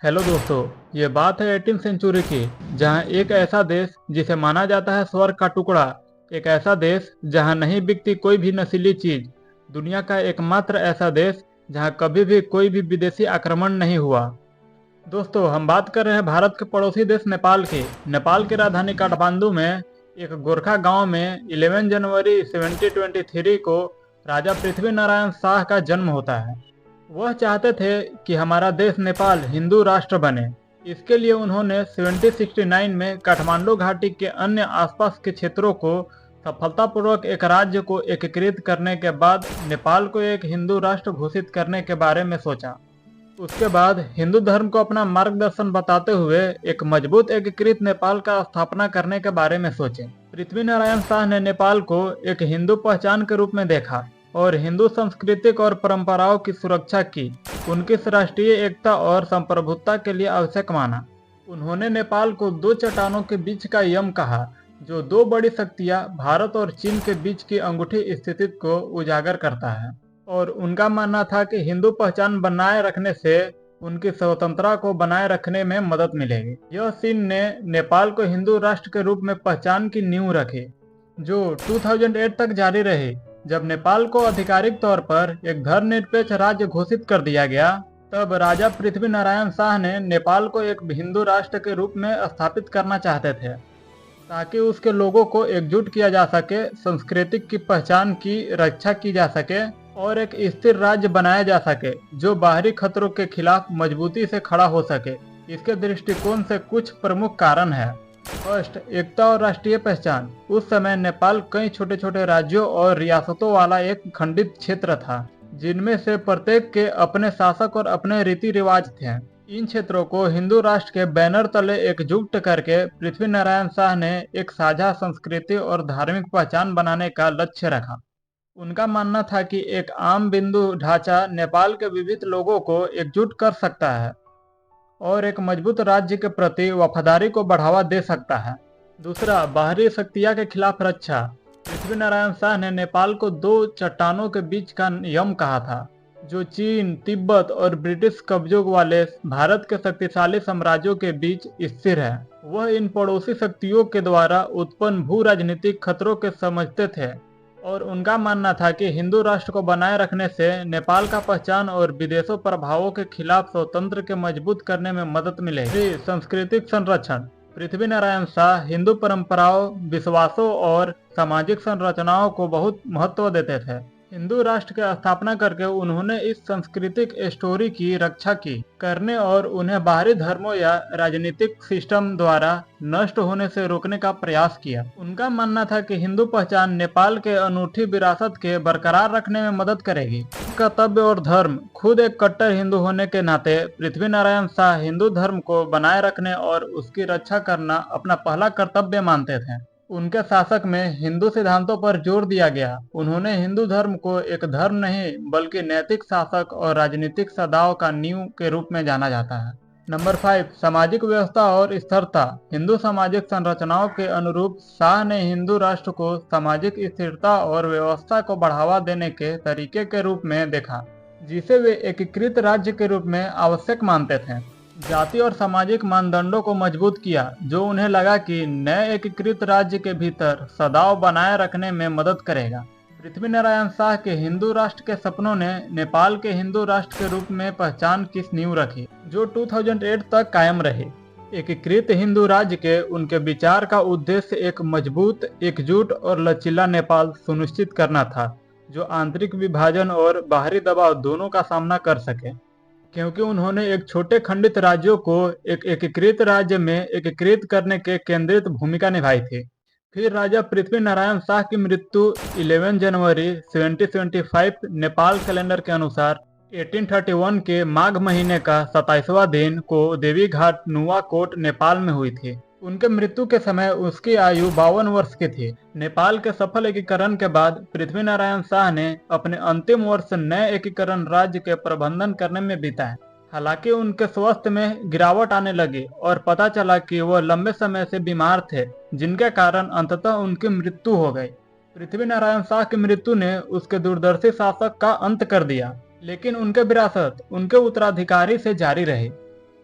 Hello दोस्तों। ये बात है 18वीं सेंचुरी की, जहां एक ऐसा देश जिसे माना जाता है स्वर्ग का टुकड़ा, एक ऐसा देश जहां नहीं बिकती कोई भी नशीली चीज, दुनिया का एकमात्र ऐसा देश जहां कभी भी कोई भी विदेशी आक्रमण नहीं हुआ। दोस्तों, हम बात कर रहे हैं भारत के पड़ोसी देश नेपाल की। नेपाल की राजधानी काठमांडू में एक गोरखा गांव में 11 जनवरी 1723 को राजा पृथ्वी नारायण शाह का जन्म होता है। वह चाहते थे कि हमारा देश नेपाल हिंदू राष्ट्र बने। इसके लिए उन्होंने 1769 में काठमांडू घाटी के अन्य आसपास के क्षेत्रों को सफलतापूर्वक एक राज्य को एकीकृत करने के बाद नेपाल को एक हिंदू राष्ट्र घोषित करने के बारे में सोचा। उसके बाद हिंदू धर्म को अपना मार्गदर्शन बताते हुए एक मजबूत एकीकृत नेपाल का स्थापना करने के बारे में सोचे। पृथ्वी नारायण शाह ने नेपाल को एक हिंदू पहचान के रूप में देखा और हिंदू सांस्कृतिक और परंपराओं की सुरक्षा की उनकी राष्ट्रीय एकता और संप्रभुता के लिए आवश्यक माना। उन्होंने नेपाल को दो चट्टानों के बीच का यम कहा, जो दो बड़ी शक्तियां भारत और चीन के बीच की अंगूठी स्थिति को उजागर करता है। और उनका मानना था कि हिंदू पहचान बनाए रखने से उनकी स्वतंत्रता को बनाए रखने में मदद मिलेगी। यह सीन ने नेपाल को हिंदू राष्ट्र के रूप में पहचान की नींव रखी, जो 2008 तक जारी रही। जब नेपाल को आधिकारिक तौर पर एक धर्मनिरपेक्ष राज्य घोषित कर दिया गया, तब राजा पृथ्वी नारायण शाह ने नेपाल को एक हिंदू राष्ट्र के रूप में स्थापित करना चाहते थे, ताकि उसके लोगों को एकजुट किया जा सके, सांस्कृतिक की पहचान की रक्षा की जा सके और एक स्थिर राज्य बनाया जा सके जो बाहरी खतरों के खिलाफ मजबूती से खड़ा हो सके। इसके दृष्टिकोण से कुछ प्रमुख कारण है। फर्स्ट, एकता और राष्ट्रीय पहचान। उस समय नेपाल कई छोटे छोटे राज्यों और रियासतों वाला एक खंडित क्षेत्र था, जिनमें से प्रत्येक के अपने शासक और अपने रीति रिवाज थे। इन क्षेत्रों को हिंदू राष्ट्र के बैनर तले एकजुट करके पृथ्वी नारायण शाह ने एक साझा संस्कृति और धार्मिक पहचान बनाने का लक्ष्य रखा। उनका मानना था कि एक आम बिंदु ढांचा नेपाल के विविध लोगों को एकजुट कर सकता है और एक मजबूत राज्य के प्रति वफादारी को बढ़ावा दे सकता है। दूसरा, बाहरी शक्तियां के खिलाफ रक्षा। पृथ्वी नारायण शाह ने नेपाल को दो चट्टानों के बीच का यम कहा था, जो चीन, तिब्बत और ब्रिटिश कब्जों वाले भारत के शक्तिशाली साम्राज्यों के बीच स्थिर है। वह इन पड़ोसी शक्तियों के द्वारा उत्पन्न भू राजनीतिक खतरों के समझते थे और उनका मानना था कि हिंदू राष्ट्र को बनाए रखने से नेपाल का पहचान और विदेशों प्रभावों के खिलाफ स्वतंत्र के मजबूत करने में मदद मिलेगी। सांस्कृतिक संरक्षण। पृथ्वी नारायण शाह हिंदू परंपराओं, विश्वासों और सामाजिक संरचनाओं को बहुत महत्व देते थे। हिंदू राष्ट्र की स्थापना करके उन्होंने इस सांस्कृतिक स्टोरी की रक्षा की करने और उन्हें बाहरी धर्मों या राजनीतिक सिस्टम द्वारा नष्ट होने से रोकने का प्रयास किया। उनका मानना था कि हिंदू पहचान नेपाल के अनूठी विरासत के बरकरार रखने में मदद करेगी। कर्तव्य और धर्म। खुद एक कट्टर हिंदू होने के नाते पृथ्वी नारायण शाह हिंदू धर्म को बनाए रखने और उसकी रक्षा करना अपना पहला कर्तव्य मानते थे। उनके शासक में हिंदू सिद्धांतों पर जोर दिया गया। उन्होंने हिंदू धर्म को एक धर्म नहीं बल्कि नैतिक शासक और राजनीतिक सदाओं का नींव के रूप में जाना जाता है। नंबर 5, सामाजिक व्यवस्था और स्थिरता। हिंदू सामाजिक संरचनाओं के अनुरूप शाह ने हिंदू राष्ट्र को सामाजिक स्थिरता और व्यवस्था को बढ़ावा देने के तरीके के रूप में देखा, जिसे वे एकीकृत राज्य के रूप में आवश्यक मानते थे। जाति और सामाजिक मानदंडों को मजबूत किया, जो उन्हें लगा कि नए एकीकृत राज्य के भीतर सदाव बनाए रखने में मदद करेगा। पृथ्वी नारायण शाह के हिंदू राष्ट्र के सपनों ने नेपाल के हिंदू राष्ट्र के रूप में पहचान की नींव रखी, जो 2008 तक कायम रही। एकीकृत हिंदू राज्य के उनके विचार का उद्देश्य एक मजबूत, एकजुट और लचीला नेपाल सुनिश्चित करना था, जो आंतरिक विभाजन और बाहरी दबाव दोनों का सामना कर सके। क्योंकि उन्होंने एक छोटे खंडित राज्यों को एक एकीकृत राज्य में एकीकृत करने के केंद्रित भूमिका निभाई थी। फिर राजा पृथ्वी नारायण शाह की मृत्यु 11 जनवरी 1775 नेपाल कैलेंडर के अनुसार 1831 के माघ महीने का 27वां दिन को देवी घाट नुवाकोट नेपाल में हुई थी। उनके मृत्यु के समय उसकी आयु 52 वर्ष की थी। नेपाल के सफल एकीकरण के बाद पृथ्वी नारायण शाह ने अपने अंतिम वर्ष नए एकीकरण राज्य के प्रबंधन करने में बिताए। हालांकि उनके स्वास्थ्य में गिरावट आने लगी और पता चला कि वह लंबे समय से बीमार थे, जिनके कारण अंततः उनकी मृत्यु हो गई। पृथ्वी नारायण शाह की मृत्यु ने उसके दूरदर्शी शासक का अंत कर दिया, लेकिन उनके विरासत उनके उत्तराधिकारी से जारी रही।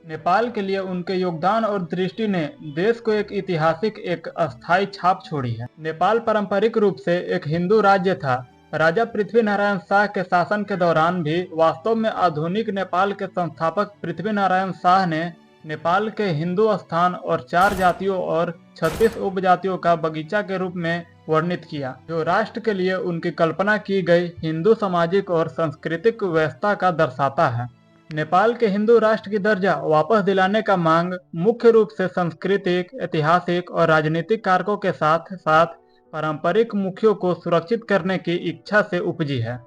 नेपाल के लिए उनके योगदान और दृष्टि ने देश को एक ऐतिहासिक एक अस्थायी छाप छोड़ी है। नेपाल पारंपरिक रूप से एक हिंदू राज्य था। राजा पृथ्वीनारायण शाह के शासन के दौरान भी वास्तव में आधुनिक नेपाल के संस्थापक पृथ्वीनारायण शाह ने नेपाल के हिंदू स्थान और 4 जातियों और 36 उपजातियों का बगीचा के रूप में वर्णित किया, जो राष्ट्र के लिए उनकी कल्पना की गई हिंदू सामाजिक और सांस्कृतिक व्यवस्था का दर्शाता है। नेपाल के हिंदू राष्ट्र की दर्जा वापस दिलाने का मांग मुख्य रूप से सांस्कृतिक, ऐतिहासिक और राजनीतिक कारकों के साथ साथ पारंपरिक मुखियों को सुरक्षित करने की इच्छा से उपजी है।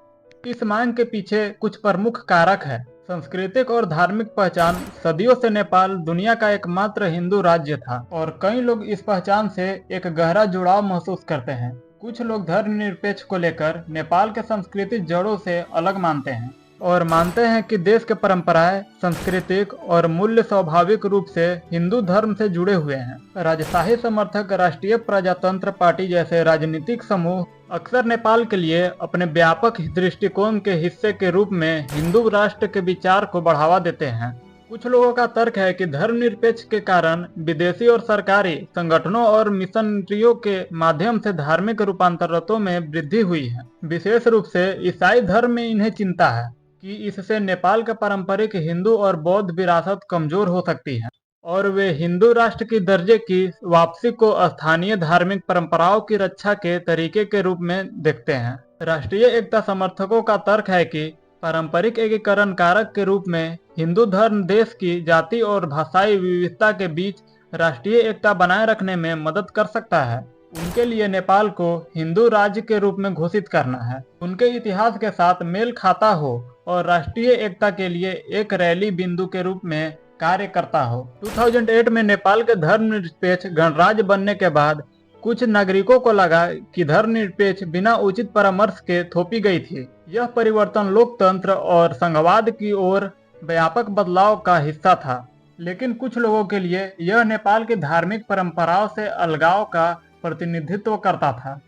इस मांग के पीछे कुछ प्रमुख कारक है। सांस्कृतिक और धार्मिक पहचान। सदियों से नेपाल दुनिया का एकमात्र हिंदू राज्य था और कई लोग इस पहचान से एक गहरा जुड़ाव महसूस करते हैं। कुछ लोग धर्मनिरपेक्ष को लेकर नेपाल के सांस्कृतिक जड़ों से अलग मानते हैं और मानते हैं कि देश के परंपराएं, सांस्कृतिक और मूल्य स्वाभाविक रूप से हिंदू धर्म से जुड़े हुए हैं। राजशाही समर्थक राष्ट्रीय प्रजातंत्र पार्टी जैसे राजनीतिक समूह अक्सर नेपाल के लिए अपने व्यापक दृष्टिकोण के हिस्से के रूप में हिंदू राष्ट्र के विचार को बढ़ावा देते हैं। कुछ लोगों का तर्क है कि धर्मनिरपेक्ष के कारण विदेशी और सरकारी संगठनों और मिशनरियों के माध्यम से धार्मिक रूपांतरों में वृद्धि हुई है। विशेष रूप से ईसाई धर्म में इन्हें चिंता है कि इससे नेपाल का पारंपरिक हिंदू और बौद्ध विरासत कमजोर हो सकती है और वे हिंदू राष्ट्र की दर्जे की वापसी को स्थानीय धार्मिक परंपराओं की रक्षा के तरीके के रूप में देखते हैं। राष्ट्रीय एकता समर्थकों का तर्क है कि पारंपरिक एकीकरण कारक के रूप में हिंदू धर्म देश की जाति और भाषाई विविधता के बीच राष्ट्रीय एकता बनाए रखने में मदद कर सकता है। उनके लिए नेपाल को हिंदू राज्य के रूप में घोषित करना है उनके इतिहास के साथ मेल खाता हो और राष्ट्रीय एकता के लिए एक रैली बिंदु के रूप में कार्य करता हो। 2008 में नेपाल के धर्मनिरपेक्ष गणराज्य बनने के बाद कुछ नागरिकों को लगा कि धर्मनिरपेक्ष बिना उचित परामर्श के थोपी गई थी। यह परिवर्तन लोकतंत्र और संघवाद की ओर व्यापक बदलाव का हिस्सा था, लेकिन कुछ लोगों के लिए यह नेपाल की धार्मिक परंपराओं से अलगाव का प्रतिनिधित्व करता था।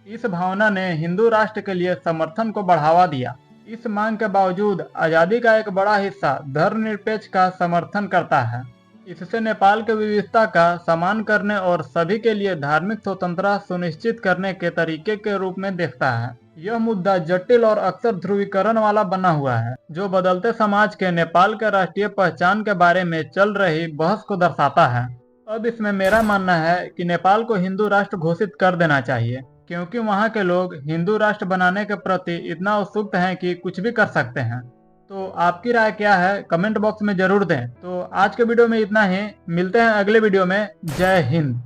इस भावना ने हिंदू राष्ट्र के लिए समर्थन को बढ़ावा दिया। इस मांग के बावजूद आजादी का एक बड़ा हिस्सा धर्मनिरपेक्ष का समर्थन करता है। इससे नेपाल की विविधता का सम्मान करने और सभी के लिए धार्मिक स्वतंत्रता सुनिश्चित करने के तरीके के रूप में देखता है। यह मुद्दा जटिल और अक्सर ध्रुवीकरण वाला बना हुआ है, जो बदलते समाज के नेपाल के राष्ट्रीय पहचान के बारे में चल रही बहस को दर्शाता है। अब इसमें मेरा मानना है कि नेपाल को हिंदू राष्ट्र घोषित कर देना चाहिए, क्योंकि वहाँ के लोग हिंदू राष्ट्र बनाने के प्रति इतना उत्सुक हैं कि कुछ भी कर सकते हैं। तो आपकी राय क्या है, कमेंट बॉक्स में जरूर दें। तो आज के वीडियो में इतना ही, मिलते हैं अगले वीडियो में। जय हिंद।